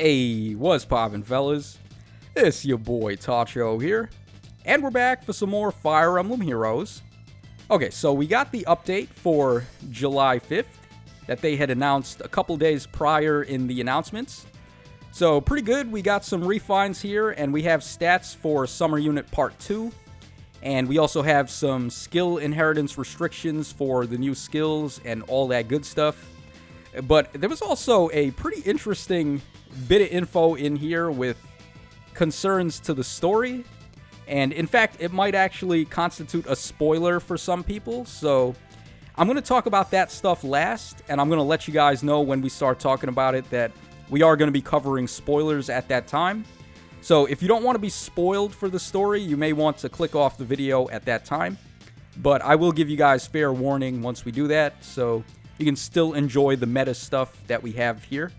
Hey, what's poppin', fellas? It's your boy Tacho here, and we're back for some more Fire Emblem Heroes. Okay, so we got the update for July 5th that they had announced a couple days prior in the announcements. So pretty good, we got some refines here, and we have stats for Summer Unit Part 2. And we also have some skill inheritance restrictions for the new skills and all that good stuff. But there was also a pretty interesting bit of info in here with concerns to the story. And in fact, it might actually constitute a spoiler for some people. So I'm going to talk about that stuff last. And I'm going to let you guys know when we start talking about it that we are going to be covering spoilers at that time. So if you don't want to be spoiled for the story, you may want to click off the video at that time. But I will give you guys fair warning once we do that, so you can still enjoy the meta stuff that we have here.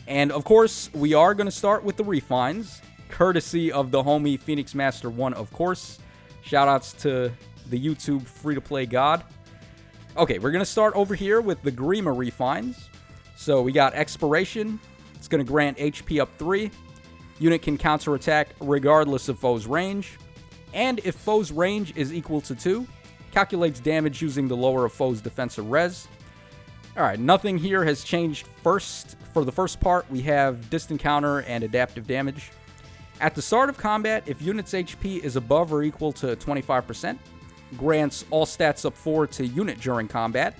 And of course, we are going to start with the refines, courtesy of the homie Phoenix Master 1, of course. Shoutouts to the YouTube free-to-play god. Okay, we're going to start over here with the Grima refines. So we got Expiration. It's going to grant HP up 3. Unit can counterattack regardless of foe's range. And if foe's range is equal to 2, calculates damage using the lower of foe's defense or res. Alright, nothing here has changed first. For the first part, we have distant counter and adaptive damage. At the start of combat, if unit's HP is above or equal to 25%, grants all stats up 4 to unit during combat,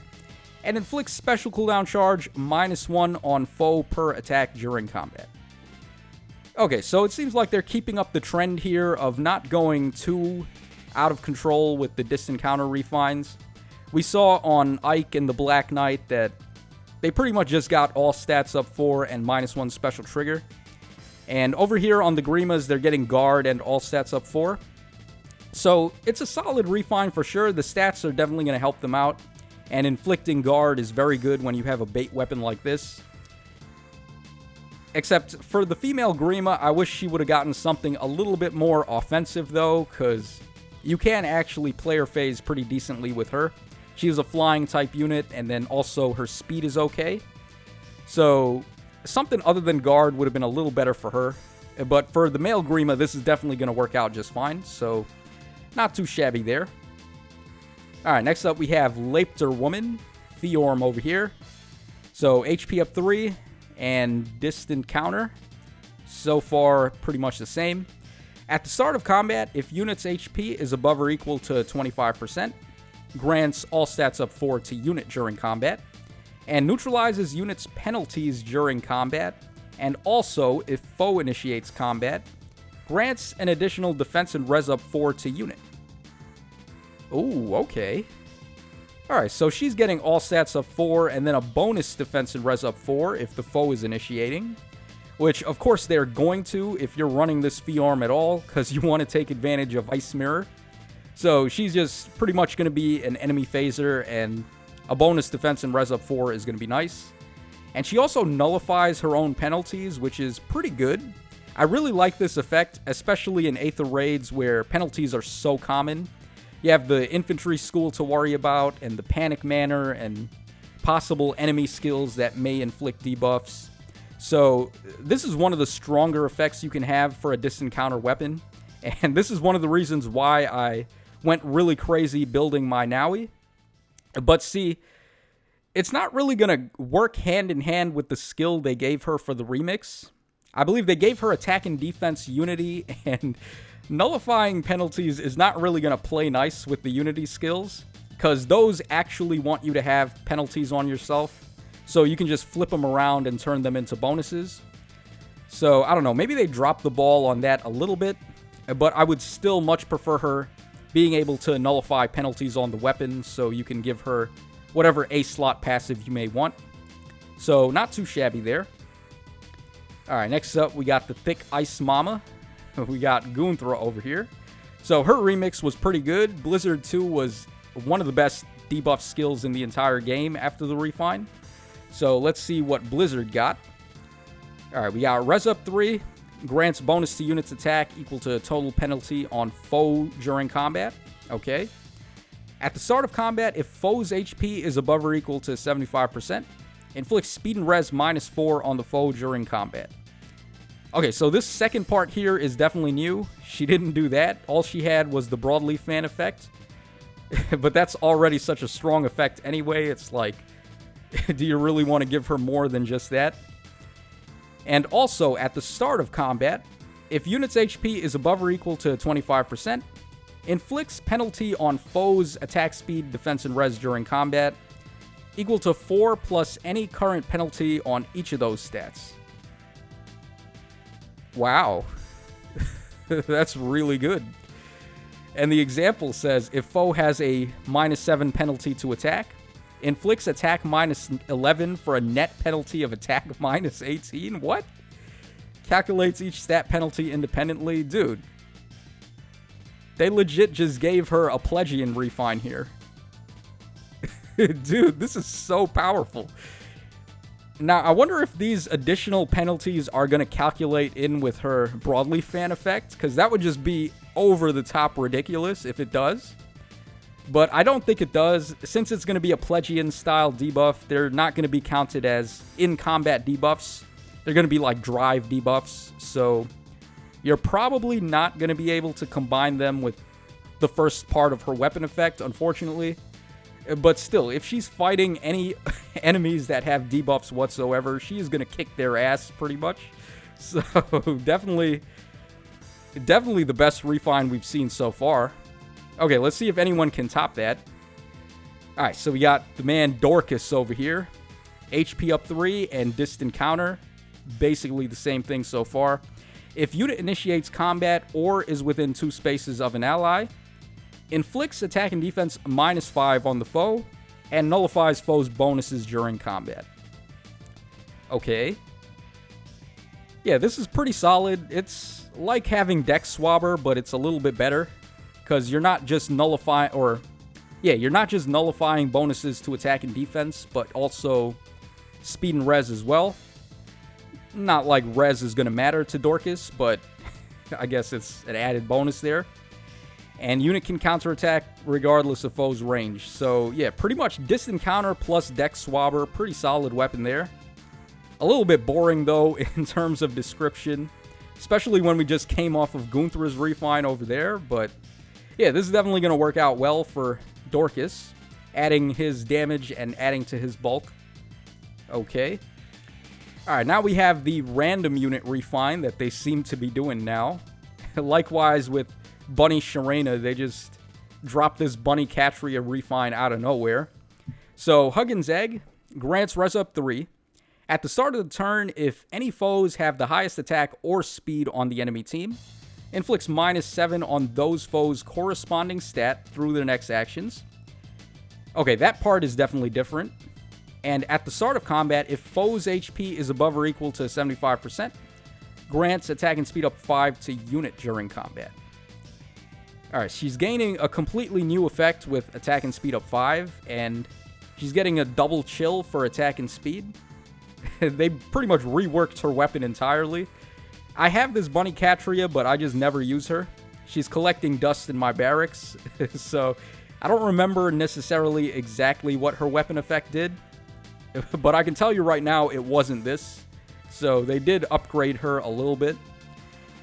and inflicts special cooldown charge -1 on foe per attack during combat. Okay, so it seems like they're keeping up the trend here of not going too out of control with the distant counter refines. We saw on Ike and the Black Knight that they pretty much just got all stats up 4 and -1 special trigger. And over here on the Grimas, they're getting guard and all stats up 4. So it's a solid refine for sure. The stats are definitely going to help them out. And inflicting guard is very good when you have a bait weapon like this. Except for the female Grima, I wish she would have gotten something a little bit more offensive though, because you can actually play her phase pretty decently with her. She is a flying type unit, and then also her speed is okay. So something other than guard would have been a little better for her. But for the male Grima, this is definitely going to work out just fine. So not too shabby there. Alright, next up we have Lapter Woman, Theorm over here. So HP up 3 and distant counter. So far, pretty much the same. At the start of combat, if unit's HP is above or equal to 25%, grants all stats up 4 to unit during combat, and neutralizes unit's penalties during combat, and also, if foe initiates combat, grants an additional defense and res up 4 to unit. Ooh, okay. Alright, so she's getting all stats up 4, and then a bonus defense and res up 4 if the foe is initiating. Which, of course, they're going to if you're running this Theorm at all, because you want to take advantage of Ice Mirror. So she's just pretty much going to be an enemy phaser, and a bonus defense and res up 4 is going to be nice. And she also nullifies her own penalties, which is pretty good. I really like this effect, especially in Aether raids where penalties are so common. You have the infantry school to worry about, and the panic manner, and possible enemy skills that may inflict debuffs. So this is one of the stronger effects you can have for a distant counter weapon. And this is one of the reasons why I went really crazy building my Naui. But see, it's not really going to work hand in hand with the skill they gave her for the remix. I believe they gave her attack and defense unity, and nullifying penalties is not really going to play nice with the unity skills, because those actually want you to have penalties on yourself, so you can just flip them around and turn them into bonuses. So, I don't know, maybe they dropped the ball on that a little bit, but I would still much prefer her being able to nullify penalties on the weapon, so you can give her whatever A-slot passive you may want. So, not too shabby there. Alright, next up, we got the Thick Ice Mama. We got Goonthra over here. So her remix was pretty good. Blizzard 2 was one of the best debuff skills in the entire game after the refine. So let's see what Blizzard got. Alright, we got Res up 3. Grants bonus to unit's attack equal to total penalty on foe during combat. Okay. At the start of combat, if foe's HP is above or equal to 75%, inflicts speed and res -4 on the foe during combat. Okay, so this second part here is definitely new. She didn't do that. All she had was the Broadleaf fan effect. But that's already such a strong effect anyway. It's like, do you really want to give her more than just that? And also, at the start of combat, if unit's HP is above or equal to 25%, inflicts penalty on foes' attack speed, defense, and res during combat, equal to 4 plus any current penalty on each of those stats. Wow. That's really good. And the example says, if foe has a -7 penalty to attack, inflicts attack -11 for a net penalty of attack -18? What? Calculates each stat penalty independently? Dude. They legit just gave her a Plegian refine here. Dude, this is so powerful. Now, I wonder if these additional penalties are going to calculate in with her Broadleaf fan effect, because that would just be over-the-top ridiculous if it does. But I don't think it does. Since it's going to be a Plegian-style debuff, they're not going to be counted as in-combat debuffs. They're going to be like drive debuffs, so you're probably not going to be able to combine them with the first part of her weapon effect, unfortunately. But still, if she's fighting any enemies that have debuffs whatsoever, she is going to kick their ass pretty much. So definitely the best refine we've seen so far. Okay, let's see if anyone can top that. Alright, so we got the man Dorcas over here. HP up 3 and distant counter. Basically the same thing so far. If unit initiates combat or is within 2 spaces of an ally, inflicts attack and defense -5 on the foe, and nullifies foes' bonuses during combat. Okay. Yeah, this is pretty solid. It's like having Dex Swabber, but it's a little bit better. Because you're not just nullifying, you're not just nullifying bonuses to attack and defense, but also speed and res as well. Not like res is going to matter to Dorcas, but I guess it's an added bonus there. And unit can counterattack regardless of foe's range. So, yeah, pretty much distant counter plus Dex Swabber. Pretty solid weapon there. A little bit boring, though, in terms of description. Especially when we just came off of Gunthra's refine over there. But, yeah, this is definitely going to work out well for Dorcas. Adding his damage and adding to his bulk. Okay. Alright, now we have the random unit refine that they seem to be doing now. Likewise with Bunny Sharena, they just dropped this Bunny Catria refine out of nowhere. So, Huggins Egg grants res up 3. At the start of the turn, if any foes have the highest attack or speed on the enemy team, inflicts -7 on those foes' corresponding stat through their next actions. Okay, that part is definitely different. And at the start of combat, if foe's HP is above or equal to 75%, grants attack and speed up 5 to unit during combat. Alright, she's gaining a completely new effect with attack and speed up 5, and she's getting a double chill for attack and speed. They pretty much reworked her weapon entirely. I have this Bunny Catria, but I just never use her. She's collecting dust in my barracks, so I don't remember necessarily exactly what her weapon effect did. But I can tell you right now, it wasn't this. So they did upgrade her a little bit.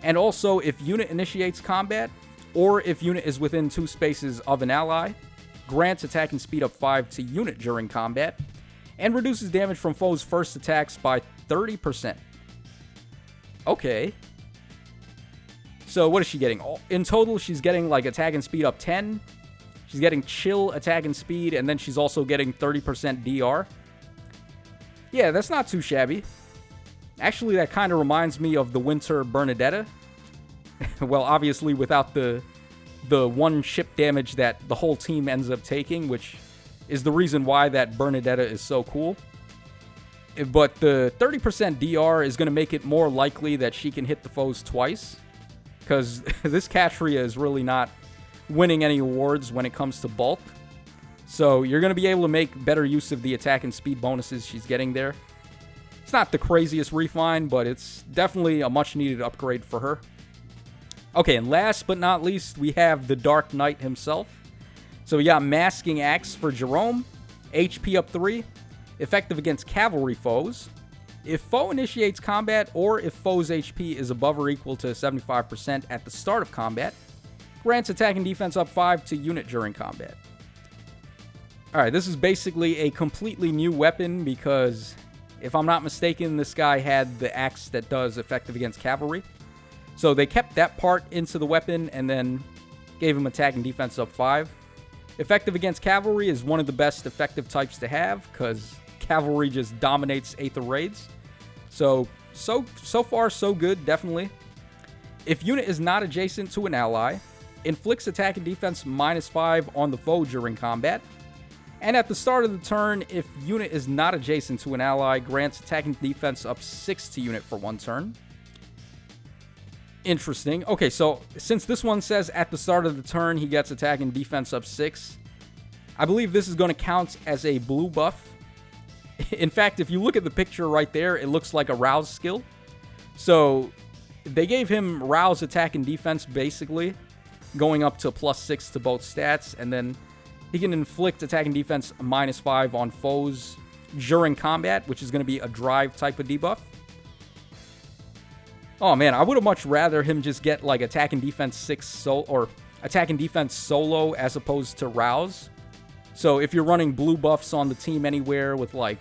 And also, if unit initiates combat, or if unit is within 2 spaces of an ally, grants attack and speed up 5 to unit during combat, and reduces damage from foes' first attacks by 30%. Okay. So what is she getting? In total, she's getting like attack and speed up 10. She's getting chill attack and speed, and then she's also getting 30% DR. Yeah, that's not too shabby. Actually, that kind of reminds me of the Winter Bernadetta. Well, obviously without the one ship damage that the whole team ends up taking, which is the reason why that Bernadetta is so cool. But the 30% DR is going to make it more likely that she can hit the foes twice. Because this Catria is really not winning any awards when it comes to bulk. So you're going to be able to make better use of the attack and speed bonuses she's getting there. It's not the craziest refine, but it's definitely a much needed upgrade for her. Okay, and last but not least, we have the Dark Knight himself. So we got Masking Axe for Jerome, HP up 3, effective against cavalry foes, If foe initiates combat, or if foe's HP is above or equal to 75% at the start of combat, grants attack and defense up 5 to unit during combat. Alright, this is basically a completely new weapon because, if I'm not mistaken, this guy had the axe that does effective against cavalry. So they kept that part into the weapon and then gave him attack and defense up 5. Effective against cavalry is one of the best effective types to have because cavalry just dominates Aether Raids. So far, so good, definitely. If unit is not adjacent to an ally, inflicts attack and defense -5 on the foe during combat. And at the start of the turn, if unit is not adjacent to an ally, grants attack and defense up 6 to unit for 1 turn. Interesting. Okay, so since this one says at the start of the turn he gets attack and defense up 6, I believe this is going to count as a blue buff. In fact, if you look at the picture right there, it looks like a Rouse skill. So they gave him Rouse attack and defense basically, going up to +6 to both stats, and then he can inflict attack and defense -5 on foes during combat, which is going to be a drive type of debuff. Oh man, I would have much rather him just get like attack and defense 6 or attack and defense solo as opposed to Rouse. So if you're running blue buffs on the team anywhere with like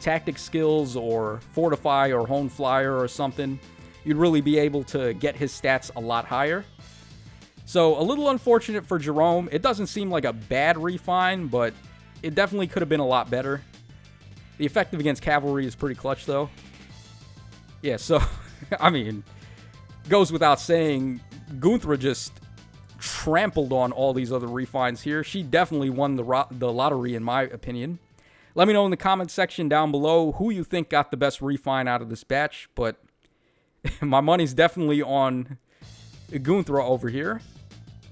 tactic skills or fortify or hone flyer or something, you'd really be able to get his stats a lot higher. So a little unfortunate for Jerome. It doesn't seem like a bad refine, but it definitely could have been a lot better. The effective against cavalry is pretty clutch though. Yeah, so, I mean, goes without saying, Gunthra just trampled on all these other refines here. She definitely won the lottery, in my opinion. Let me know in the comments section down below who you think got the best refine out of this batch, but my money's definitely on Gunthra over here.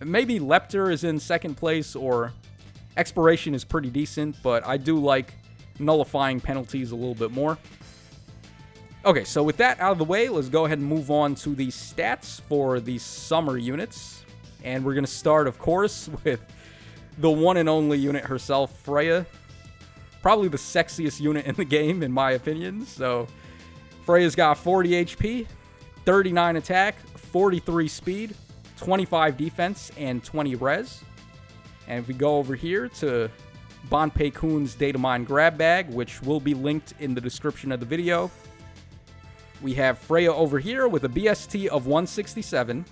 Maybe Lepter is in second place, or Expiration is pretty decent, but I do like nullifying penalties a little bit more. Okay, so with that out of the way, let's go ahead and move on to the stats for the summer units. And we're going to start, of course, with the one and only unit herself, Freya. Probably the sexiest unit in the game, in my opinion. So, Freya's got 40 HP, 39 attack, 43 speed, 25 defense, and 20 res. And if we go over here to Banpei-kun's Datamine grab bag, which will be linked in the description of the video, we have Freya over here with a BST of 167,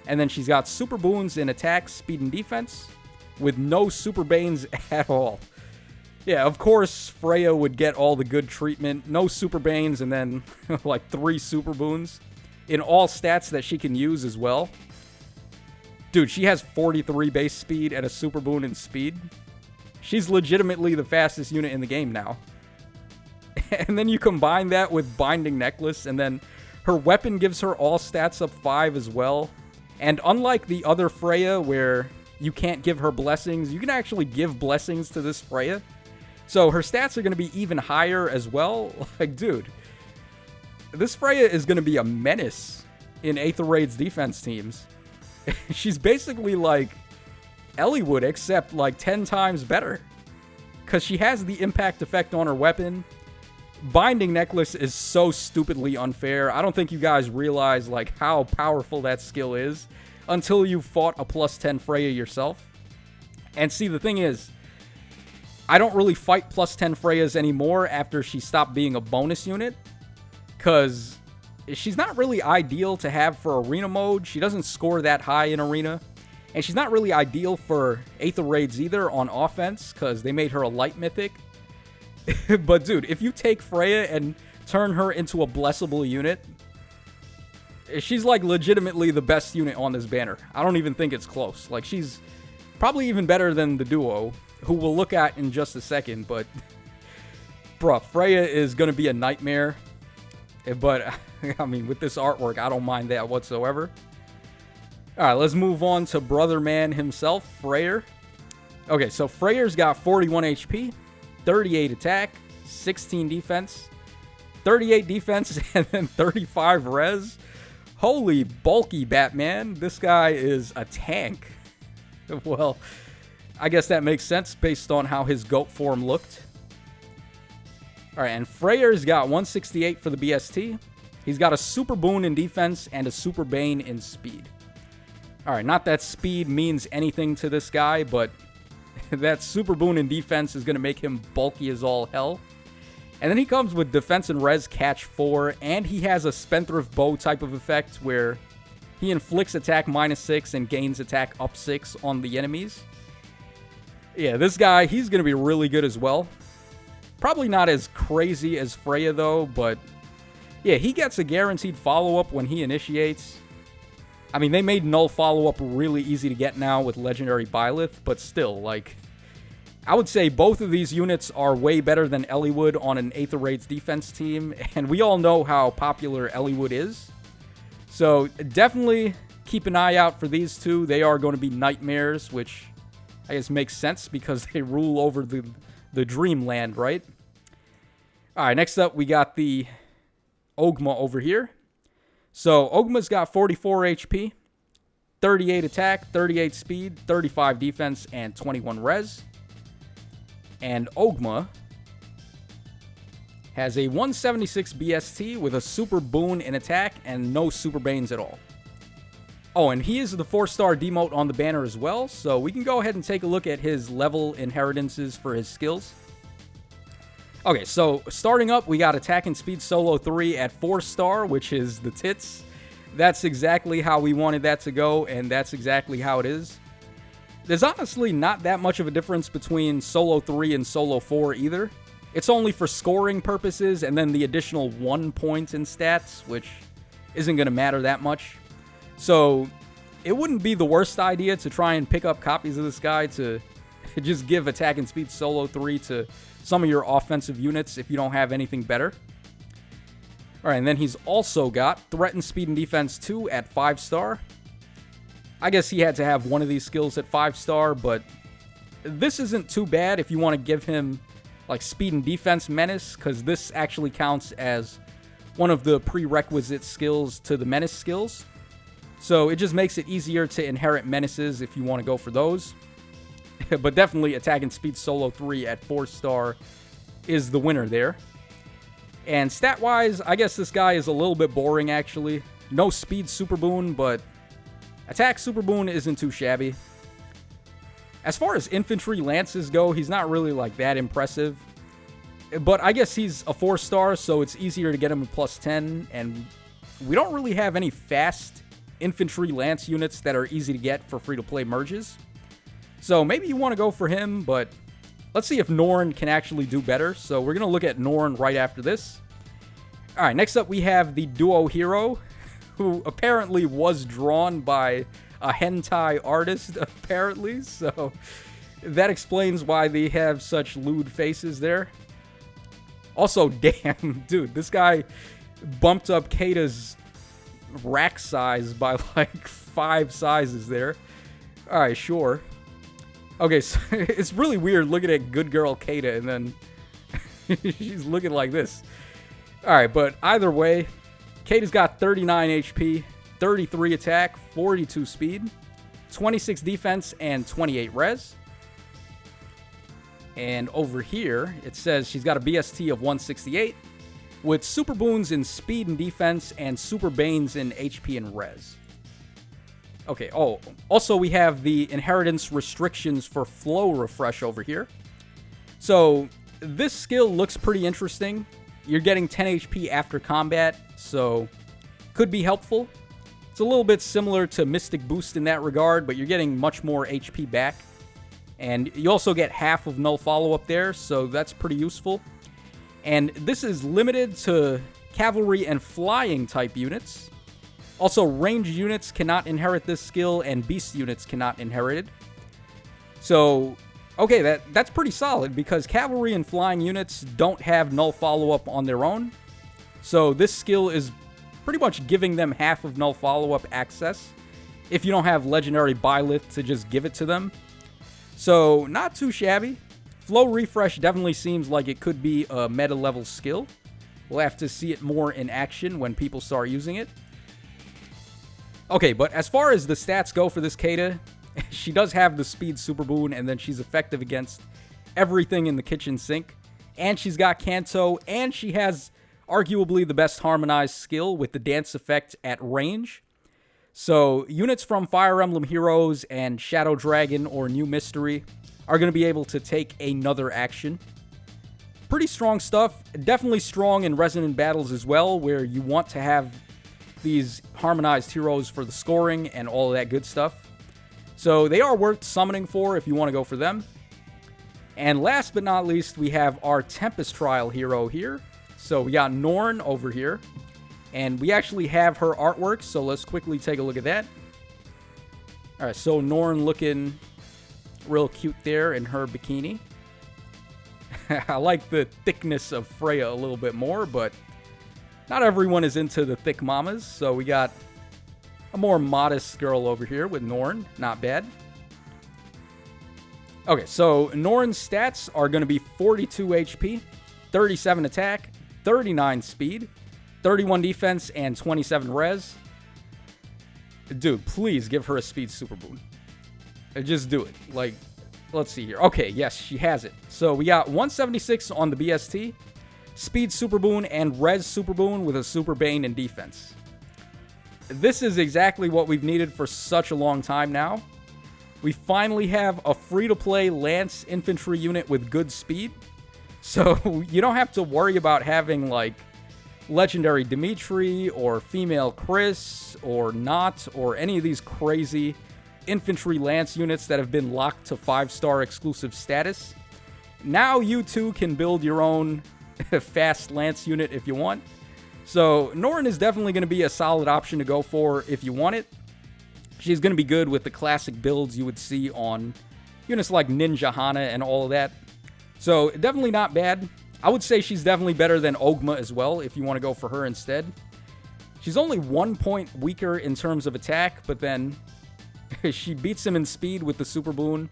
and then she's got super boons in attack, speed, and defense, with no super banes at all. Yeah, of course, Freya would get all the good treatment, no super banes, and then like 3 super boons in all stats that she can use as well. Dude, she has 43 base speed and a super boon in speed. She's legitimately the fastest unit in the game now. And then you combine that with Binding Necklace, and then her weapon gives her all stats up 5 as well. And unlike the other Freya, where you can't give her blessings, you can actually give blessings to this Freya. So her stats are going to be even higher as well. Like, dude, this Freya is going to be a menace in Aether Raid's defense teams. She's basically like Eliwood, except like 10 times better. Because she has the impact effect on her weapon. Binding Necklace is so stupidly unfair. I don't think you guys realize like how powerful that skill is until you fought a +10 Freya yourself. And see, the thing is, I don't really fight +10 Freyas anymore after she stopped being a bonus unit, because she's not really ideal to have for arena mode. She doesn't score that high in arena, and she's not really ideal for Aether Raids either on offense, because they made her a light mythic. But dude, if you take Freya and turn her into a blessable unit, she's like legitimately the best unit on this banner. I don't even think it's close. Like, she's probably even better than the duo, who we'll look at in just a second. But bruh, Freya is going to be a nightmare. But I mean, with this artwork, I don't mind that whatsoever. Alright, let's move on to Brother Man himself, Freyr. Okay, so Freyr's got 41 HP, 38 attack, 16 defense, 38 defense, and then 35 res. Holy bulky Batman. This guy is a tank. Well, I guess that makes sense based on how his goat form looked. All right, and Freyer's got 168 for the BST. He's got a Super Boon in defense and a Super Bane in speed. All right, not that speed means anything to this guy, but that Super Boon in defense is going to make him bulky as all hell. And then he comes with defense and res catch 4, and he has a Spendthrift Bow type of effect where he inflicts attack -6 and gains attack up 6 on the enemies. Yeah, this guy, he's going to be really good as well. Probably not as crazy as Freya, though, but yeah, he gets a guaranteed follow-up when he initiates. I mean, they made null follow-up really easy to get now with Legendary Byleth, but still, like, I would say both of these units are way better than Eliwood on an Aether Raids defense team, and we all know how popular Eliwood is. So definitely keep an eye out for these two. They are going to be nightmares, which I guess makes sense because they rule over the Dreamland, right? All right, next up we got the Ogma over here. So Ogma's got 44 HP, 38 attack, 38 speed, 35 defense, and 21 res. And Ogma has a 176 BST with a Super Boon in attack and no Super Banes at all. Oh, and he is the 4-star demote on the banner as well, so we can go ahead and take a look at his level inheritances for his skills. Okay, so starting up, we got Attack and Speed Solo 3 at 4-star, which is the tits. That's exactly how we wanted that to go, and that's exactly how it is. There's honestly not that much of a difference between Solo 3 and Solo 4 either. It's only for scoring purposes, and then the additional 1 point in stats, which isn't going to matter that much. So it wouldn't be the worst idea to try and pick up copies of this guy to just give Attack and Speed Solo 3 to some of your offensive units if you don't have anything better. Alright, and then he's also got Threat and Speed and Defense 2 at 5-star. I guess he had to have one of these skills at 5-star, but this isn't too bad if you want to give him like Speed and Defense Menace, because this actually counts as one of the prerequisite skills to the Menace skills. So it just makes it easier to inherit Menaces if you want to go for those. But definitely Attack and Speed Solo 3 at 4-star is the winner there. And stat-wise, I guess this guy is a little bit boring, actually. No Speed Super Boon, but Attack Super Boon isn't too shabby. As far as Infantry Lances go, he's not really, like, that impressive. But I guess he's a 4-star, so it's easier to get him a +10. And we don't really have any fast Infantry Lance units that are easy to get for free-to-play merges. So maybe you want to go for him, but let's see if Norne can actually do better. So we're going to look at Norne right after this. All right, next up we have the Duo Hero, who apparently was drawn by a hentai artist, apparently. So that explains why they have such lewd faces there. Also, damn, dude, this guy bumped up Kata's rack size by like 5 sizes there. All right, sure. Okay, so it's really weird looking at good girl Kata and then she's looking like this. Alright, but either way, Kata's got 39 HP, 33 attack, 42 speed, 26 defense, and 28 res. And over here, it says she's got a BST of 168 with Super Boons in speed and defense and Super Banes in HP and res. Okay, oh, also we have the inheritance restrictions for Flow Refresh over here. So this skill looks pretty interesting. You're getting 10 HP after combat, so could be helpful. It's a little bit similar to Mystic Boost in that regard, but you're getting much more HP back. And you also get half of null follow-up there, so that's pretty useful. And this is limited to cavalry and flying type units. Also, ranged units cannot inherit this skill, and beast units cannot inherit it. So, okay, that's pretty solid, because cavalry and flying units don't have null follow-up on their own. So this skill is pretty much giving them half of null follow-up access, if you don't have Legendary Byleth to just give it to them. So, not too shabby. Flow Refresh definitely seems like it could be a meta-level skill. We'll have to see it more in action when people start using it. Okay, but as far as the stats go for this Kata, she does have the Speed Super Boon, and then she's effective against everything in the kitchen sink, and she's got Kanto, and she has arguably the best harmonized skill with the dance effect at range. So units from Fire Emblem Heroes and Shadow Dragon or New Mystery are going to be able to take another action. Pretty strong stuff. Definitely strong in resonant battles as well, where you want to have these harmonized heroes for the scoring and all of that good stuff. So they are worth summoning for if you want to go for them. And last but not least, we have our Tempest Trial hero here. So we got Norne over here. And we actually have her artwork, so let's quickly take a look at that. Alright, so Norne looking real cute there in her bikini. I like the thickness of Freya a little bit more, but not everyone is into the thick mamas. So we got a more modest girl over here with Norne. Not bad. Okay, so Norne's stats are going to be 42 HP, 37 attack, 39 speed, 31 defense, and 27 res. Dude, please give her a speed super boon. Just do it. Like, let's see here. Okay, yes, she has it. So we got 176 on the BST, speed super boon, and res super boon with a super bane and defense. This is exactly what we've needed for such a long time now. We finally have a free-to-play Lance infantry unit with good speed. So you don't have to worry about having, like, Legendary Dimitri or Female Chris or Not or any of these crazy infantry Lance units that have been locked to 5-star exclusive status. Now you too can build your own fast Lance unit if you want. So Norne is definitely going to be a solid option to go for if you want it. She's going to be good with the classic builds you would see on units like Ninja Hana and all of that. So definitely not bad. I would say she's definitely better than Ogma as well if you want to go for her instead. She's only 1 point weaker in terms of attack, but then she beats him in speed with the super boon.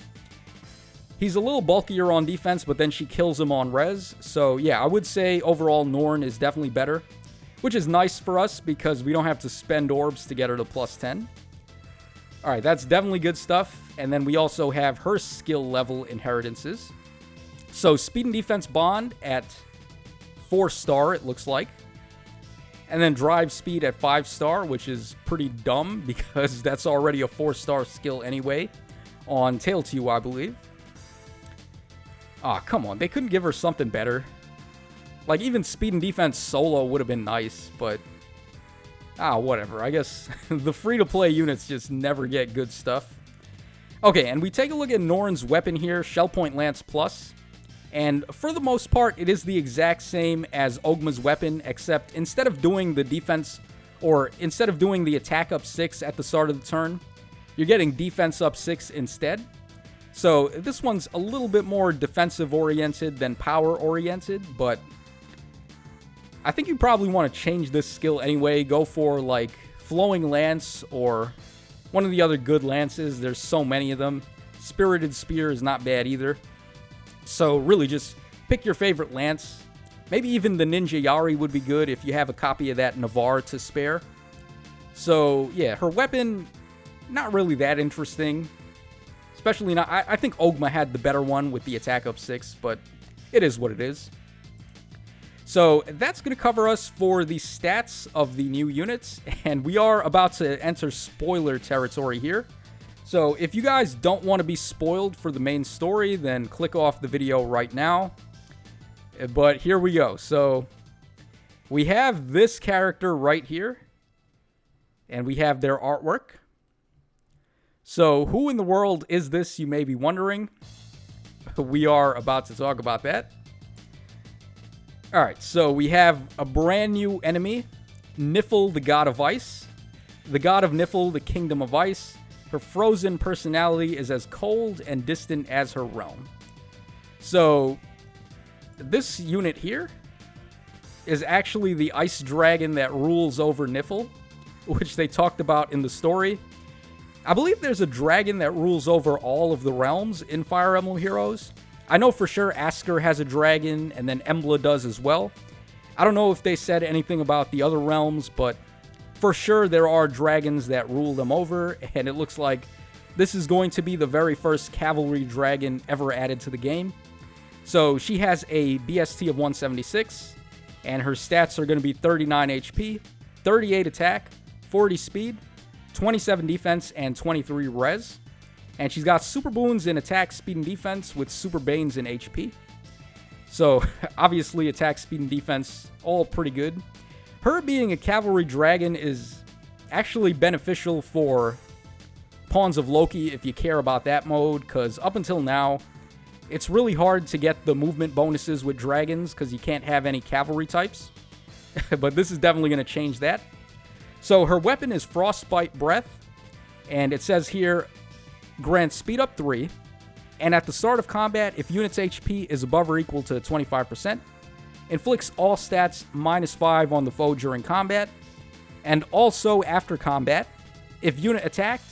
He's a little bulkier on defense, but then she kills him on res. So yeah, I would say overall Norne is definitely better, which is nice for us because we don't have to spend orbs to get her to plus 10. Alright, that's definitely good stuff. And then we also have her skill level inheritances. So speed and defense bond at 4-star, it looks like. And then drive speed at 5-star, which is pretty dumb because that's already a 4-star skill anyway on Tail to You, I believe. Ah, come on. They couldn't give her something better. Like, even speed and defense solo would have been nice, but whatever. I guess the free-to-play units just never get good stuff. Okay, and we take a look at Norne's weapon here, Shell Point Lance Plus. And for the most part, it is the exact same as Ogma's weapon, except instead of doing the defense, or instead of doing the attack up 6 at the start of the turn, you're getting defense up 6 instead. So this one's a little bit more defensive-oriented than power-oriented, but I think you probably want to change this skill anyway. Go for, like, Flowing Lance or one of the other good lances. There's so many of them. Spirited Spear is not bad either. So really just pick your favorite lance. Maybe even the Ninja Yari would be good if you have a copy of that Navarre to spare. So yeah, her weapon, not really that interesting. Especially not, I think Ogma had the better one with the attack up 6, but it is what it is. So that's going to cover us for the stats of the new units. And we are about to enter spoiler territory here. So if you guys don't want to be spoiled for the main story, then click off the video right now. But here we go. So we have this character right here. And we have their artwork. So who in the world is this, you may be wondering. We are about to talk about that. Alright, so we have a brand new enemy. Niffle, the God of Ice. The God of Niffle, the Kingdom of Ice. Her frozen personality is as cold and distant as her realm. So, this unit here is actually the ice dragon that rules over Niffle, which they talked about in the story. I believe there's a dragon that rules over all of the realms in Fire Emblem Heroes. I know for sure Asker has a dragon, and then Emblem does as well. I don't know if they said anything about the other realms, but for sure there are dragons that rule them over, and it looks like this is going to be the very first cavalry dragon ever added to the game. So she has a BST of 176, and her stats are going to be 39 HP, 38 attack, 40 speed, 27 defense, and 23 res. And she's got super boons in attack, speed, and defense with super banes in HP. So obviously attack, speed, and defense, all pretty good. Her being a cavalry dragon is actually beneficial for Pawns of Loki if you care about that mode, because up until now, it's really hard to get the movement bonuses with dragons because you can't have any cavalry types. But this is definitely going to change that. So her weapon is Frostbite Breath, and it says here, grants speed up 3, and at the start of combat, if unit's HP is above or equal to 25%, inflicts all stats -5 on the foe during combat, and also after combat, if unit attacked,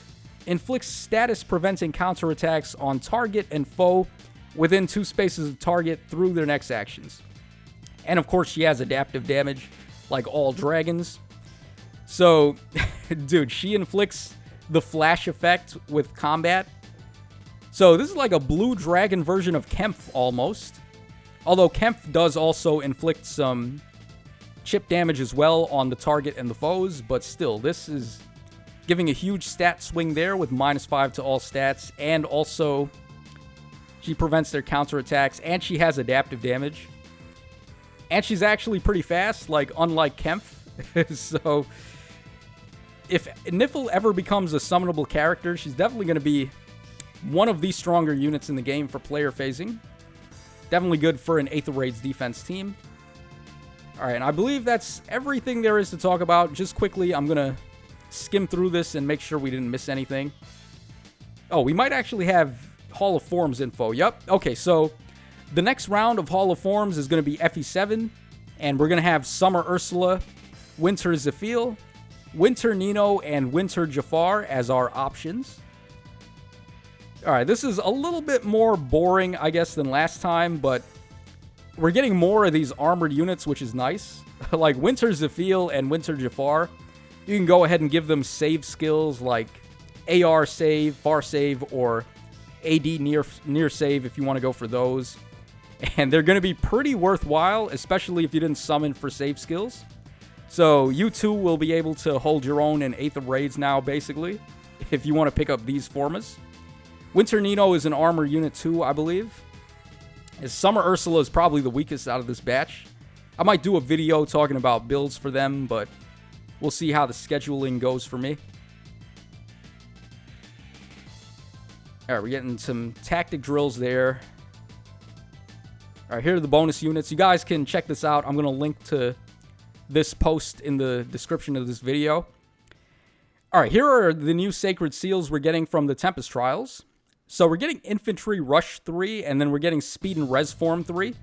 inflicts status preventing counterattacks on target and foe within 2 spaces of target through their next actions. And of course, she has adaptive damage, like all dragons. So, dude, she inflicts the flash effect with combat. So this is like a blue dragon version of Kempf almost. Although Kempf does also inflict some chip damage as well on the target and the foes, but still, this is giving a huge stat swing there with -5 to all stats, and also she prevents their counterattacks, and she has adaptive damage. And she's actually pretty fast, like unlike Kempf. So if Niffle ever becomes a summonable character, she's definitely going to be one of the stronger units in the game for player phasing. Definitely good for an Aether Raids defense team. Alright, and I believe that's everything there is to talk about. Just quickly, I'm going to skim through this and make sure we didn't miss anything. Oh, we might actually have Hall of Forms info. Yep. Okay, so the next round of Hall of Forms is going to be FE7, and we're going to have Summer Ursula, Winter Zephyl, Winter Nino, and Winter Jafar as our options. Alright, this is a little bit more boring, I guess, than last time, but we're getting more of these armored units, which is nice. Like Winter Zephyl and Winter Jafar, you can go ahead and give them save skills like AR save, far save, or AD near save if you want to go for those. And they're going to be pretty worthwhile, especially if you didn't summon for save skills. So you too will be able to hold your own in Aether Raids now, basically, if you want to pick up these formas. Winter Nino is an armor unit too, I believe. As Summer Ursula is probably the weakest out of this batch. I might do a video talking about builds for them, but we'll see how the scheduling goes for me. Alright, we're getting some tactic drills there. Alright, here are the bonus units. You guys can check this out. I'm going to link to this post in the description of this video. Alright, here are the new Sacred Seals we're getting from the Tempest Trials. So we're getting Infantry Rush 3, and then we're getting Speed and Res Form 3.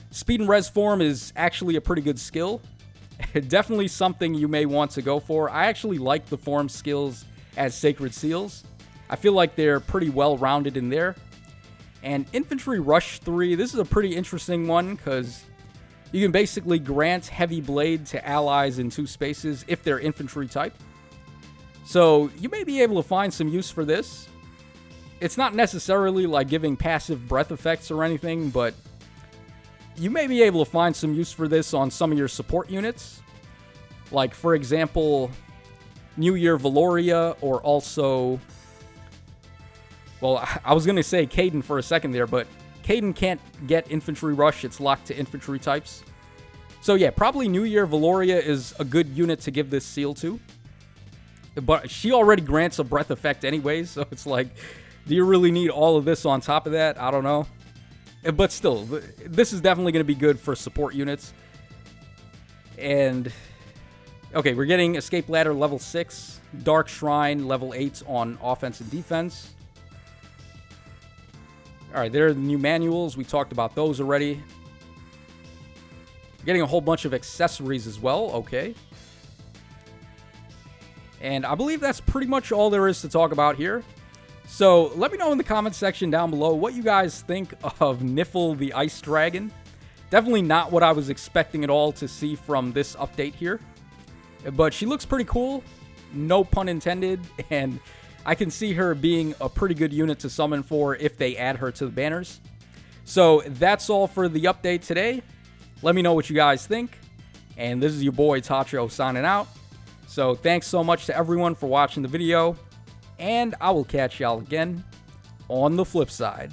Speed and Res Form is actually a pretty good skill. Definitely something you may want to go for. I actually like the form skills as Sacred Seals. I feel like they're pretty well-rounded in there. And Infantry Rush 3, this is a pretty interesting one, because you can basically grant Heavy Blade to allies in 2 spaces if they're infantry type. So you may be able to find some use for this. It's not necessarily like giving passive breath effects or anything, but you may be able to find some use for this on some of your support units. Like, for example, New Year Valoria, or also... Well, I was going to say Caden for a second there, but Caden can't get Infantry Rush. It's locked to infantry types. So yeah, probably New Year Valoria is a good unit to give this seal to. But she already grants a breath effect anyways, so it's like, do you really need all of this on top of that? I don't know. But still, this is definitely going to be good for support units. And, okay, we're getting Escape Ladder level 6, Dark Shrine level 8 on offense and defense. Alright, there are the new manuals. We talked about those already. Getting a whole bunch of accessories as well. Okay. And I believe that's pretty much all there is to talk about here. So, let me know in the comments section down below what you guys think of Niffle the Ice Dragon. Definitely not what I was expecting at all to see from this update here. But she looks pretty cool. No pun intended. And I can see her being a pretty good unit to summon for if they add her to the banners. So that's all for the update today. Let me know what you guys think. And this is your boy Tacho signing out. So thanks so much to everyone for watching the video. And I will catch y'all again on the flip side.